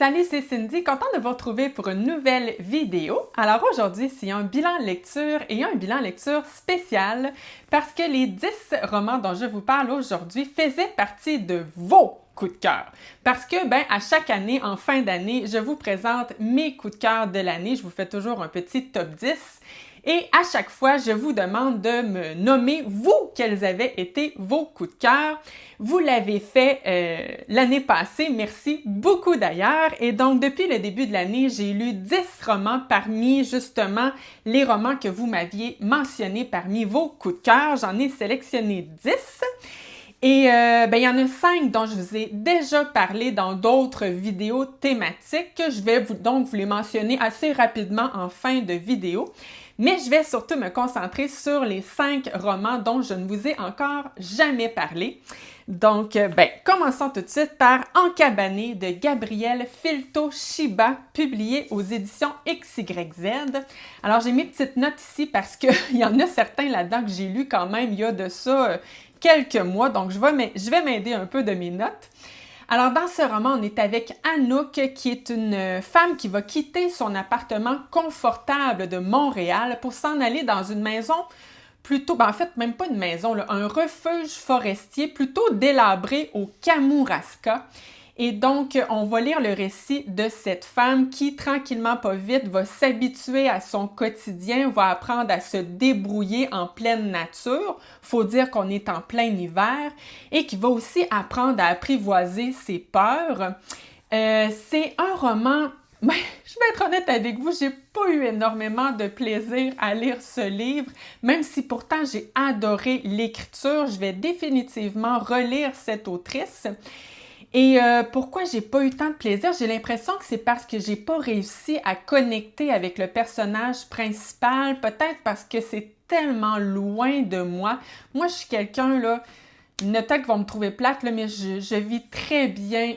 Salut, c'est Cindy, contente de vous retrouver pour une nouvelle vidéo. Alors aujourd'hui, c'est un bilan lecture et un bilan lecture spécial parce que les 10 romans dont je vous parle aujourd'hui faisaient partie de vos coups de cœur. Parce que, à chaque année, en fin d'année, je vous présente mes coups de cœur de l'année. Je vous fais toujours un petit top 10. Et à chaque fois, je vous demande de me nommer, vous, quels avaient été vos coups de cœur. Vous l'avez fait l'année passée, merci beaucoup d'ailleurs. Et donc, depuis le début de l'année, j'ai lu 10 romans parmi, justement, les romans que vous m'aviez mentionnés parmi vos coups de cœur. J'en ai sélectionné 10. Et il y en a 5 dont je vous ai déjà parlé dans d'autres vidéos thématiques. Je vais donc vous les mentionner assez rapidement en fin de vidéo. Mais je vais surtout me concentrer sur les 5 romans dont je ne vous ai encore jamais parlé. Donc, commençons tout de suite par Encabané de Gabriel Filto-Shiba, publié aux éditions XYZ. Alors, j'ai mes petites notes ici parce qu'il y en a certains là-dedans que j'ai lus quand même il y a de ça quelques mois. Donc, je vais m'aider un peu de mes notes. Alors, dans ce roman, on est avec Anouk, qui est une femme qui va quitter son appartement confortable de Montréal pour s'en aller dans une maison plutôt, en fait, même pas une maison, là, un refuge forestier plutôt délabré au Kamouraska. Et donc, on va lire le récit de cette femme qui, tranquillement, pas vite, va s'habituer à son quotidien, va apprendre à se débrouiller en pleine nature. Faut dire qu'on est en plein hiver. Et qui va aussi apprendre à apprivoiser ses peurs. C'est un roman... je vais être honnête avec vous, j'ai pas eu énormément de plaisir à lire ce livre, même si pourtant j'ai adoré l'écriture. Je vais définitivement relire cette autrice. Et pourquoi j'ai pas eu tant de plaisir? J'ai l'impression que c'est parce que j'ai pas réussi à connecter avec le personnage principal, peut-être parce que c'est tellement loin de moi. Moi, je suis quelqu'un, là, peut-être qu'ils vont me trouver plate, là, mais je vis très bien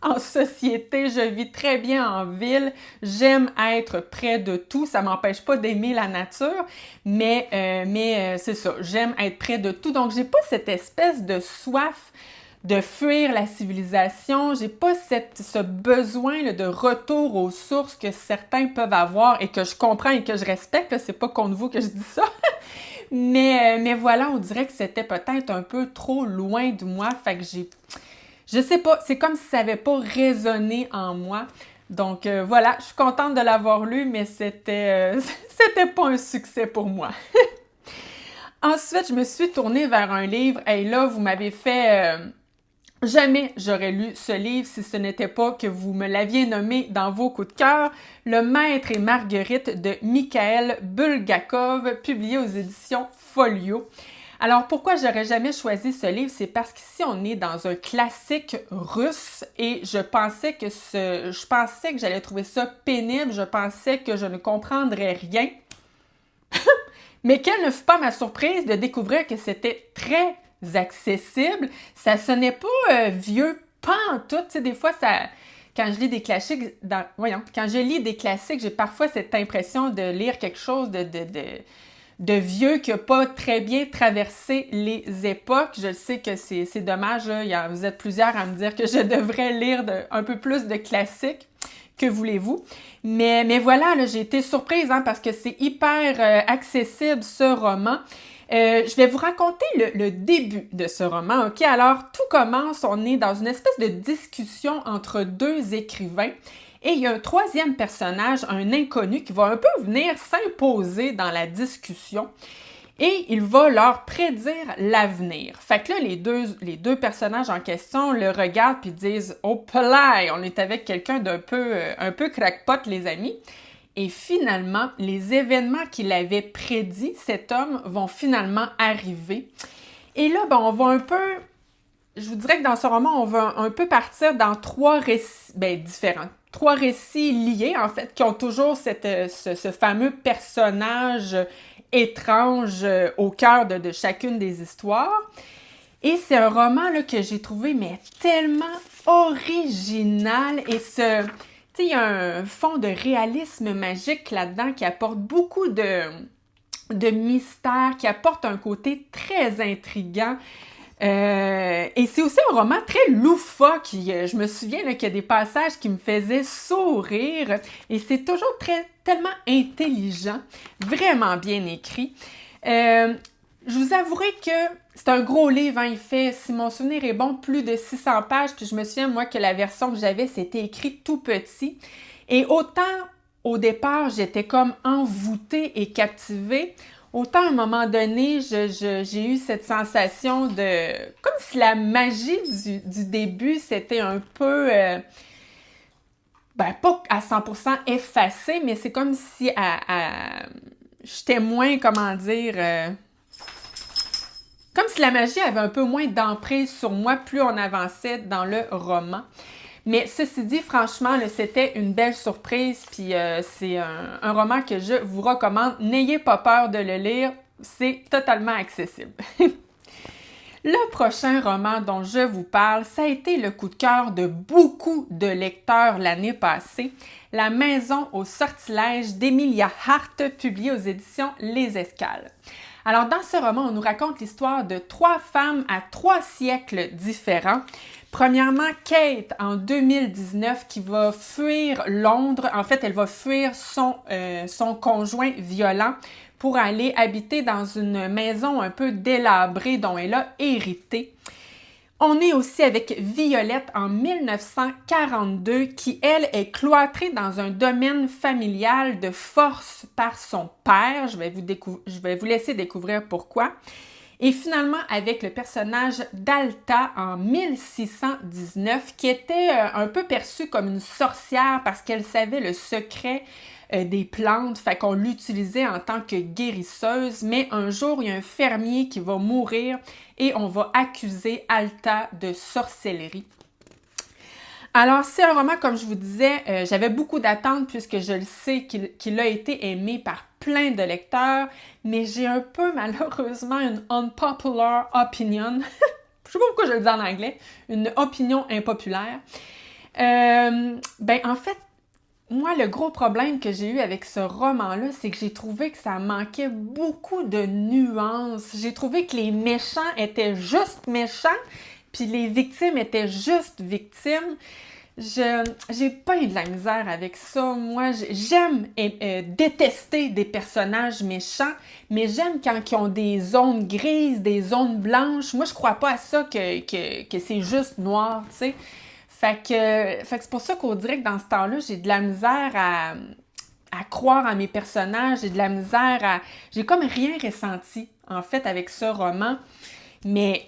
en société, je vis très bien en ville, j'aime être près de tout, ça m'empêche pas d'aimer la nature, mais c'est ça, j'aime être près de tout, donc j'ai pas cette espèce de soif de fuir la civilisation, j'ai pas ce besoin là, de retour aux sources que certains peuvent avoir et que je comprends et que je respecte, là, c'est pas contre vous que je dis ça, mais voilà, on dirait que c'était peut-être un peu trop loin de moi, fait que je sais pas, c'est comme si ça avait pas résonné en moi. Donc voilà, je suis contente de l'avoir lu, mais c'était pas un succès pour moi. Ensuite, je me suis tournée vers un livre, et là, vous m'avez fait... Jamais j'aurais lu ce livre si ce n'était pas que vous me l'aviez nommé dans vos coups de cœur, Le Maître et Marguerite de Mikhail Bulgakov, publié aux éditions Folio. Alors, pourquoi j'aurais jamais choisi ce livre? C'est parce qu'ici, on est dans un classique russe et je pensais que j'allais trouver ça pénible, je pensais que je ne comprendrais rien. Mais quelle ne fut pas ma surprise de découvrir que c'était très accessible. Ça sonnait pas vieux, pas en tout. Tu sais, des fois, quand je lis des classiques, quand je lis des classiques, j'ai parfois cette impression de lire quelque chose de vieux qui n'a pas très bien traversé les époques. Je sais que c'est dommage, là. Vous êtes plusieurs à me dire que je devrais lire un peu plus de classiques. Que voulez-vous? Mais voilà, là, j'ai été surprise parce que c'est hyper accessible ce roman. Je vais vous raconter le début de ce roman, OK? Alors, tout commence, on est dans une espèce de discussion entre deux écrivains et il y a un troisième personnage, un inconnu, qui va un peu venir s'imposer dans la discussion et il va leur prédire l'avenir. Fait que là, les deux personnages en question le regardent puis disent « Oh, play, on est avec quelqu'un un peu crackpot, les amis ». Et finalement, les événements qu'il avait prédits, cet homme, vont finalement arriver. Et là, on va un peu... Je vous dirais que dans ce roman, on va un peu partir dans 3 récits différents. 3 récits liés, en fait, qui ont toujours ce fameux personnage étrange au cœur de chacune des histoires. Et c'est un roman là, que j'ai trouvé tellement original et tu sais, il y a un fond de réalisme magique là-dedans qui apporte beaucoup de mystère, qui apporte un côté très intriguant. Et c'est aussi un roman très loufoque. Je me souviens là, qu'il y a des passages qui me faisaient sourire. Et c'est toujours tellement intelligent, vraiment bien écrit. Je vous avouerai que c'est un gros livre, hein. Il fait, si mon souvenir est bon, plus de 600 pages. Puis je me souviens, moi, que la version que j'avais, c'était écrit tout petit. Et autant, au départ, j'étais comme envoûtée et captivée, autant à un moment donné, j'ai eu cette sensation de... Comme si la magie du début, c'était un peu... pas à 100% effacée, mais c'est comme si j'étais moins, comment dire... comme si la magie avait un peu moins d'emprise sur moi plus on avançait dans le roman. Mais ceci dit, franchement, c'était une belle surprise, puis c'est un roman que je vous recommande. N'ayez pas peur de le lire, c'est totalement accessible. Le prochain roman dont je vous parle, ça a été le coup de cœur de beaucoup de lecteurs l'année passée. La Maison au sortilège d'Emilia Hart, publié aux éditions Les Escales. Alors, dans ce roman, on nous raconte l'histoire de 3 femmes à 3 siècles différents. Premièrement, Kate, en 2019, qui va fuir Londres. En fait, elle va fuir son conjoint violent pour aller habiter dans une maison un peu délabrée dont elle a hérité. On est aussi avec Violette en 1942 qui, elle, est cloîtrée dans un domaine familial de force par son père. Je vais vous laisser découvrir pourquoi. Et finalement, avec le personnage d'Alta en 1619, qui était un peu perçue comme une sorcière parce qu'elle savait le secret des plantes, fait qu'on l'utilisait en tant que guérisseuse, mais un jour, il y a un fermier qui va mourir et on va accuser Alta de sorcellerie. Alors, c'est un roman, comme je vous disais, j'avais beaucoup d'attentes puisque je le sais qu'il a été aimé par plein de lecteurs, mais j'ai un peu malheureusement une unpopular opinion. Je sais pas pourquoi je le dis en anglais, une opinion impopulaire. En fait, moi, le gros problème que j'ai eu avec ce roman-là, c'est que j'ai trouvé que ça manquait beaucoup de nuances. J'ai trouvé que les méchants étaient juste méchants, puis les victimes étaient juste victimes. J'ai pas eu de la misère avec ça. Moi, j'aime détester des personnages méchants, mais j'aime quand ils ont des zones grises, des zones blanches. Moi, je crois pas à ça que c'est juste noir, tu sais. Fait que c'est pour ça qu'on dirait que dans ce temps-là, j'ai de la misère à croire à mes personnages, j'ai de la misère à... J'ai comme rien ressenti, en fait, avec ce roman. Mais,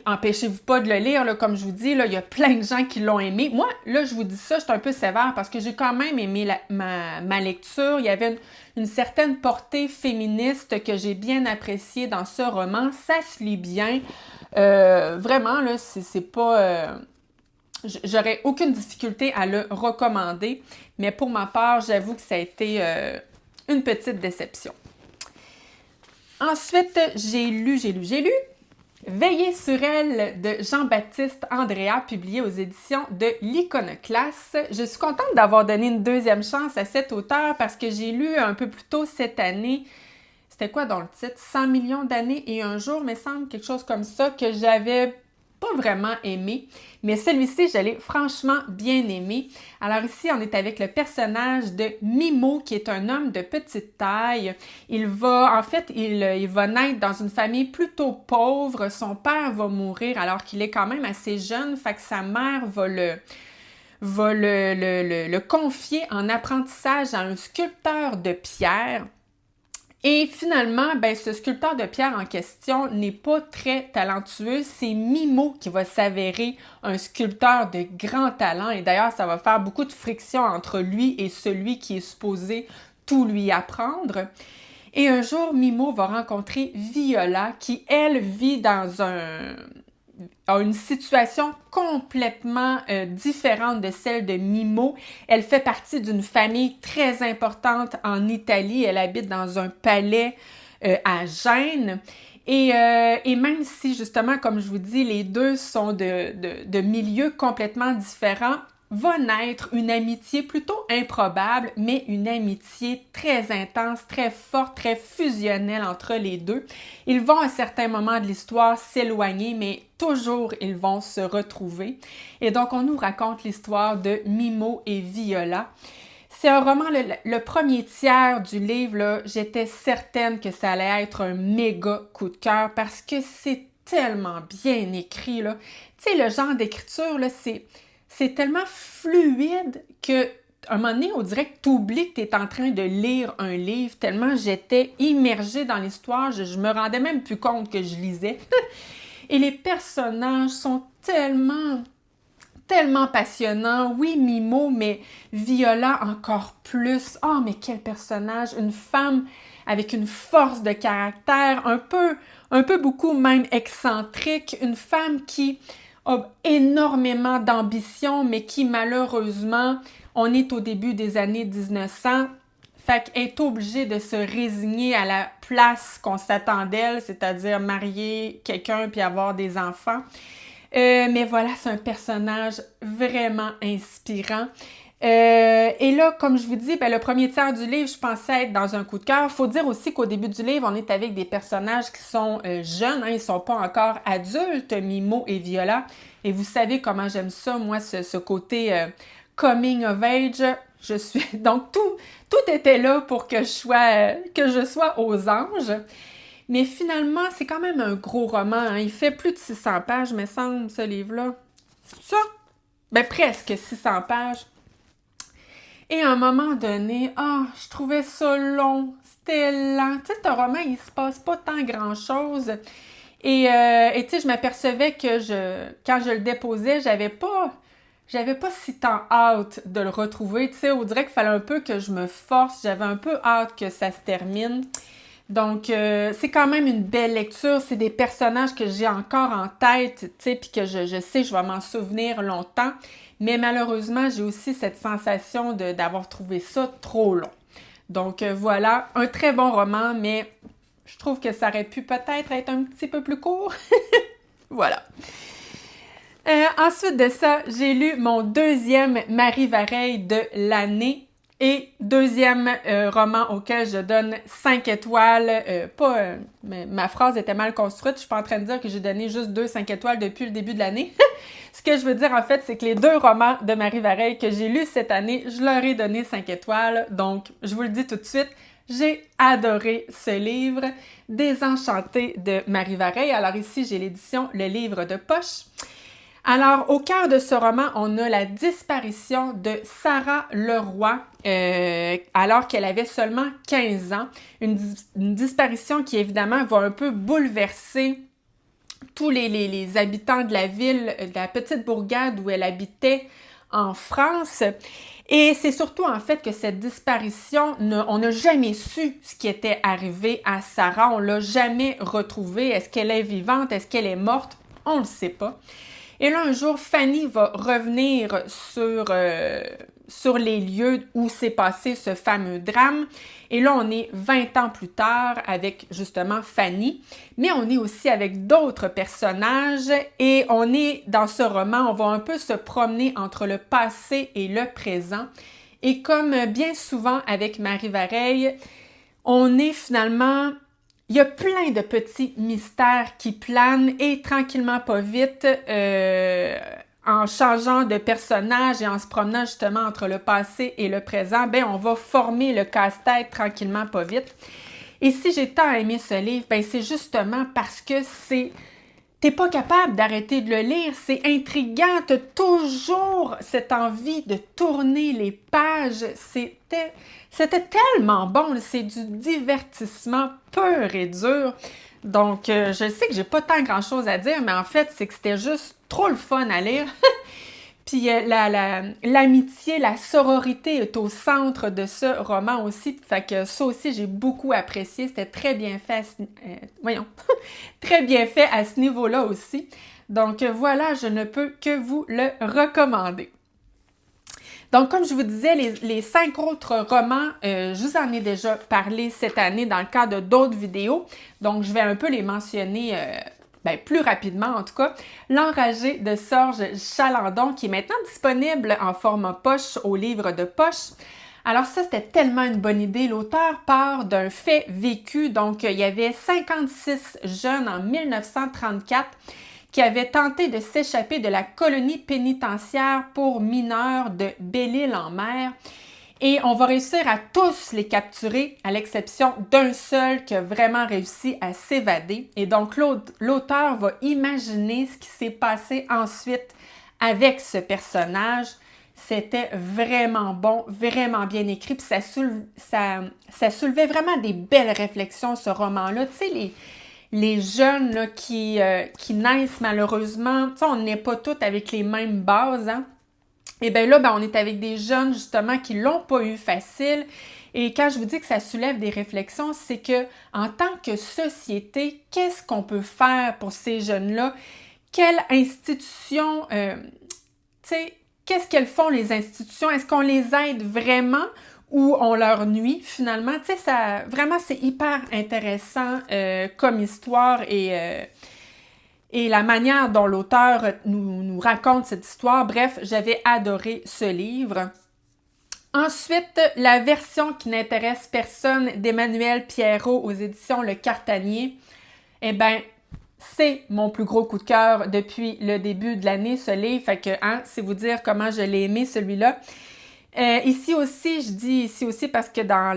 empêchez-vous pas de le lire, là, comme je vous dis, là, il y a plein de gens qui l'ont aimé. Moi, là, je vous dis ça, je suis un peu sévère parce que j'ai quand même aimé ma lecture. Il y avait une certaine portée féministe que j'ai bien appréciée dans ce roman. Ça se lit bien. Vraiment, là, c'est pas... J'aurais aucune difficulté à le recommander, mais pour ma part, j'avoue que ça a été une petite déception. Ensuite, j'ai lu Veiller sur elle de Jean-Baptiste Andréa, publié aux éditions de l'Iconoclaste. Je suis contente d'avoir donné une deuxième chance à cet auteur parce que j'ai lu un peu plus tôt cette année, c'était quoi dans le titre? 100 millions d'années et un jour, me semble, quelque chose comme ça, que j'avais pas vraiment aimé, mais celui-ci, je l'ai franchement bien aimé. Alors ici, on est avec le personnage de Mimo, qui est un homme de petite taille. Il va naître dans une famille plutôt pauvre. Son père va mourir alors qu'il est quand même assez jeune, fait que sa mère va le confier en apprentissage à un sculpteur de pierre. Et finalement, ce sculpteur de pierre en question n'est pas très talentueux. C'est Mimo qui va s'avérer un sculpteur de grand talent. Et d'ailleurs, ça va faire beaucoup de friction entre lui et celui qui est supposé tout lui apprendre. Et un jour, Mimo va rencontrer Viola qui, elle, vit dans une situation complètement différente de celle de Mimo. Elle fait partie d'une famille très importante en Italie. Elle habite dans un palais à Gênes. Et même si, justement, comme je vous dis, les deux sont de milieux complètement différents, va naître une amitié plutôt improbable, mais une amitié très intense, très forte, très fusionnelle entre les deux. Ils vont à certains moments de l'histoire s'éloigner, mais toujours ils vont se retrouver. Et donc, on nous raconte l'histoire de Mimo et Viola. C'est un roman, le premier tiers du livre, là, j'étais certaine que ça allait être un méga coup de cœur parce que c'est tellement bien écrit, là. Tu sais, le genre d'écriture, là, c'est tellement fluide que à un moment donné, on dirait que tu oublies que tu es en train de lire un livre tellement j'étais immergée dans l'histoire, je me rendais même plus compte que je lisais. Et les personnages sont tellement passionnants. Oui, Mimo, mais Viola encore plus. Oh, mais quel personnage! Une femme avec une force de caractère, un peu beaucoup même excentrique, une femme qui a énormément d'ambition, mais qui malheureusement, on est au début des années 1900, fait qu'elle est obligée de se résigner à la place qu'on s'attend d'elle, c'est-à-dire marier quelqu'un puis avoir des enfants. Mais voilà, c'est un personnage vraiment inspirant. Et là, comme je vous dis, le premier tiers du livre, je pensais être dans un coup de cœur. Il faut dire aussi qu'au début du livre, on est avec des personnages qui sont jeunes, ils ne sont pas encore adultes, Mimo et Viola. Et vous savez comment j'aime ça, moi, ce côté coming of age. Donc, tout était là pour que je sois aux anges. Mais finalement, c'est quand même un gros roman. Hein. Il fait plus de 600 pages, me semble, ce livre-là. Ça? Presque 600 pages. Et à un moment donné, je trouvais ça long. C'était lent. Tu sais, ce roman, il se passe pas tant grand-chose. Et tu sais, je m'apercevais que quand je le déposais, j'avais pas si tant hâte de le retrouver. Tu sais, on dirait qu'il fallait un peu que je me force. J'avais un peu hâte que ça se termine. Donc, c'est quand même une belle lecture. C'est des personnages que j'ai encore en tête, tu sais, puis que je sais que je vais m'en souvenir longtemps. Mais malheureusement, j'ai aussi cette sensation d'avoir trouvé ça trop long. Donc, voilà, un très bon roman, mais je trouve que ça aurait pu peut-être être un petit peu plus court. Voilà. Ensuite de ça, j'ai lu mon deuxième Marie Vareille de l'année. Et deuxième roman auquel je donne 5 étoiles. Mais ma phrase était mal construite. Je suis pas en train de dire que j'ai donné juste 5 étoiles depuis le début de l'année. Ce que je veux dire en fait, c'est que les 2 romans de Marie Vareille que j'ai lus cette année, je leur ai donné 5 étoiles. Donc, je vous le dis tout de suite, j'ai adoré ce livre, Désenchantée de Marie Vareille. Alors ici, j'ai l'édition Le Livre de Poche. Alors, au cœur de ce roman, on a la disparition de Sarah Leroy, alors qu'elle avait seulement 15 ans. Une disparition qui, évidemment, va un peu bouleverser tous les habitants de la ville, de la petite bourgade où elle habitait en France. Et c'est surtout, en fait, que cette disparition, on n'a jamais su ce qui était arrivé à Sarah. On l'a jamais retrouvée. Est-ce qu'elle est vivante? Est-ce qu'elle est morte? On ne le sait pas. Et là, un jour, Fanny va revenir sur les lieux où s'est passé ce fameux drame. Et là, on est 20 ans plus tard avec justement Fanny, mais on est aussi avec d'autres personnages et on est dans ce roman, on va un peu se promener entre le passé et le présent. Et comme bien souvent avec Marie Vareille, on est finalement... Il y a plein de petits mystères qui planent et tranquillement pas vite, en changeant de personnage et en se promenant justement entre le passé et le présent, on va former le casse-tête tranquillement pas vite. Et si j'ai tant aimé ce livre, c'est justement parce que t'es pas capable d'arrêter de le lire, c'est intriguant, t'as toujours cette envie de tourner les pages, c'était tellement bon, c'est du divertissement pur et dur. Donc, je sais que j'ai pas tant grand-chose à dire, mais en fait, c'est que c'était juste trop le fun à lire. Puis l'amitié, la sororité est au centre de ce roman aussi. Fait que ça aussi, j'ai beaucoup apprécié. C'était très bien fait très bien fait à ce niveau-là aussi. Donc voilà, je ne peux que vous le recommander. Donc, comme je vous disais, les 5 autres romans, je vous en ai déjà parlé cette année dans le cadre d'autres vidéos. Donc, je vais un peu les mentionner ben plus rapidement en tout cas, L'Enragé de Sorge Chalandon, qui est maintenant disponible en format poche au livre de poche. Alors ça, c'était tellement une bonne idée. L'auteur part d'un fait vécu. Donc, il y avait 56 jeunes en 1934 qui avaient tenté de s'échapper de la colonie pénitentiaire pour mineurs de Belle-Île-en-Mer. Et on va réussir à tous les capturer, à l'exception d'un seul qui a vraiment réussi à s'évader. Et donc, l'auteur va imaginer ce qui s'est passé ensuite avec ce personnage. C'était vraiment bon, vraiment bien écrit, puis ça soulevait vraiment des belles réflexions, ce roman-là. Tu sais, les jeunes là, qui naissent malheureusement, tu sais, on n'est pas tous avec les mêmes bases, hein? Et bien là, on est avec des jeunes, justement, qui l'ont pas eu facile. Et quand je vous dis que ça soulève des réflexions, c'est que en tant que société, qu'est-ce qu'on peut faire pour ces jeunes-là? Quelle institution, tu sais, qu'est-ce qu'elles font, les institutions? Est-ce qu'on les aide vraiment ou on leur nuit, finalement? Tu sais, ça, vraiment, c'est hyper intéressant comme histoire et la manière dont l'auteur nous raconte cette histoire. Bref, j'avais adoré ce livre. Ensuite, la version qui n'intéresse personne d'Emmanuel Pierrot aux éditions Le Cartanier. Eh bien, c'est mon plus gros coup de cœur depuis le début de l'année, ce livre. Fait que, c'est vous dire comment je l'ai aimé, celui-là. Ici aussi, je dis ici aussi parce que dans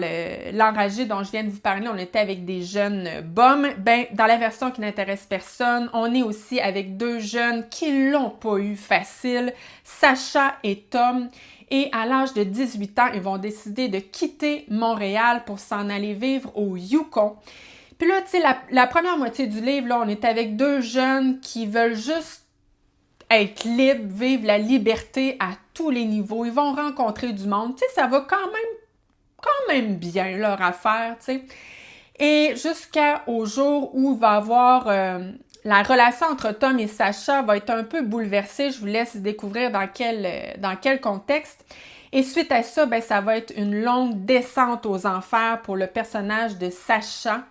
l'Enragé dont je viens de vous parler, on était avec des jeunes bombes. Ben, dans la version qui n'intéresse personne, on est aussi avec deux jeunes qui l'ont pas eu facile, Sacha et Tom. Et à l'âge de 18 ans, ils vont décider de quitter Montréal pour s'en aller vivre au Yukon. Puis là, tu sais, la première moitié du livre, là, on est avec deux jeunes qui veulent juste être libres, vivre la liberté à tous les niveaux. Ils vont rencontrer du monde. Tu sais, ça va quand même bien leur affaire, tu sais. Et jusqu'au jour où il va avoir la relation entre Tom et Sacha va être un peu bouleversée. Je vous laisse découvrir dans quel contexte. Et suite à ça, ben, ça va être une longue descente aux enfers pour le personnage de Sacha.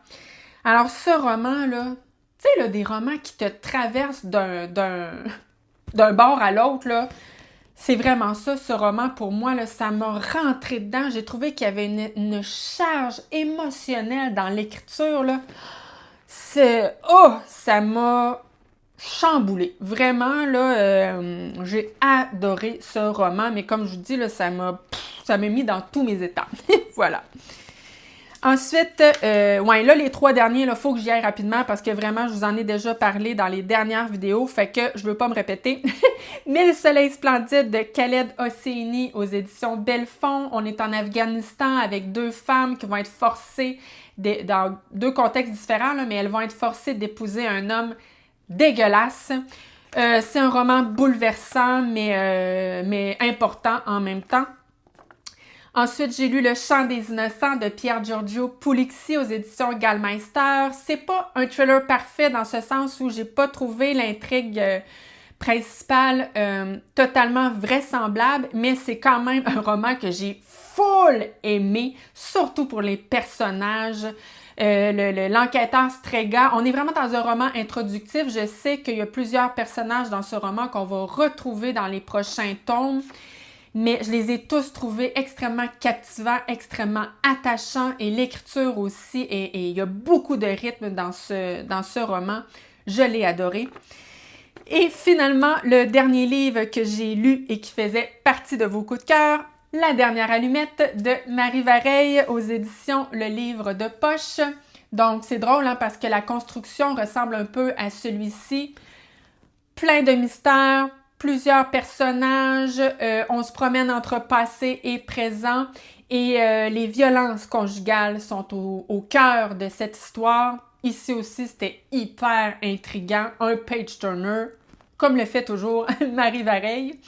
Alors, ce roman-là, tu sais, là, des romans qui te traversent d'un bord à l'autre, là, c'est vraiment ça, ce roman, pour moi, là, ça m'a rentré dedans. J'ai trouvé qu'il y avait une charge émotionnelle dans l'écriture, là. Ça m'a chamboulé. Vraiment, là, j'ai adoré ce roman, mais comme je vous dis, là, ça m'a mis dans tous mes états. Voilà. Ensuite, là, les trois derniers, il faut que j'y aille rapidement parce que vraiment, je vous en ai déjà parlé dans les dernières vidéos, fait que je veux pas me répéter. Mille soleils splendides de Khaled Hosseini aux éditions Belfond. On est en Afghanistan avec deux femmes qui vont être forcées, dans deux contextes différents, là, mais elles vont être forcées d'épouser un homme dégueulasse. C'est un roman bouleversant, mais important en même temps. Ensuite, j'ai lu Le Chant des Innocents de Pierre Giorgio Pulixi aux éditions Gallmeister. C'est pas un thriller parfait dans ce sens où j'ai pas trouvé l'intrigue principale totalement vraisemblable, mais c'est quand même un roman que j'ai full aimé, surtout pour les personnages. L'enquêteur Strega. On est vraiment dans un roman introductif. Je sais qu'il y a plusieurs personnages dans ce roman qu'on va retrouver dans les prochains tomes. Mais je les ai tous trouvés extrêmement captivants, extrêmement attachants et l'écriture aussi. Et il y a beaucoup de rythme dans ce roman. Je l'ai adoré. Et finalement, le dernier livre que j'ai lu et qui faisait partie de vos coups de cœur, La dernière allumette de Marie Vareille aux éditions Le Livre de Poche. Donc, c'est drôle hein, parce que la construction ressemble un peu à celui-ci. Plein de mystères. Plusieurs personnages, on se promène entre passé et présent et les violences conjugales sont au cœur de cette histoire. Ici aussi, c'était hyper intriguant, un page-turner, comme le fait toujours Marie Vareille.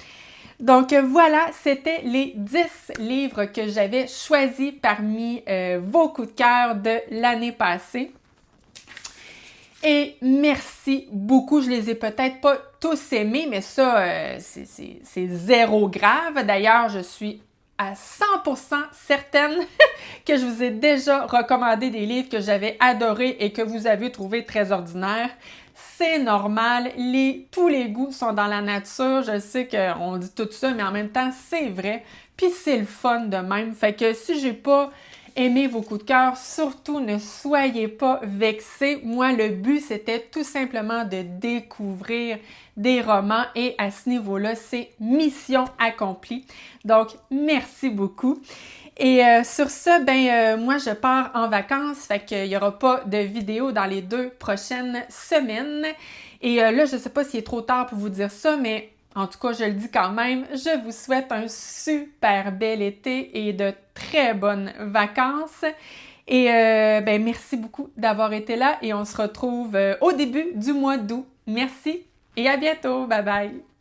Donc voilà, c'était les 10 livres que j'avais choisis parmi vos coups de cœur de l'année passée. Et merci beaucoup. Je les ai peut-être pas tous aimés, mais ça, c'est zéro grave. D'ailleurs, je suis à 100% certaine que je vous ai déjà recommandé des livres que j'avais adorés et que vous avez trouvés très ordinaires. c'est normal, tous les goûts sont dans la nature. Je sais qu'on dit tout ça, mais en même temps, c'est vrai. Puis c'est le fun de même. Fait que si j'ai pas aimé vos coups de cœur, surtout ne soyez pas vexés. Moi, le but, c'était tout simplement de découvrir des romans et à ce niveau-là, c'est mission accomplie. Donc, merci beaucoup. Et sur ce, moi, je pars en vacances, fait qu'il n'y aura pas de vidéo dans les 2 prochaines semaines. Et là, je ne sais pas s'il est trop tard pour vous dire ça, mais en tout cas, je le dis quand même, je vous souhaite un super bel été et de très bonnes vacances. Et merci beaucoup d'avoir été là et on se retrouve au début du mois d'août. Merci et à bientôt. Bye bye!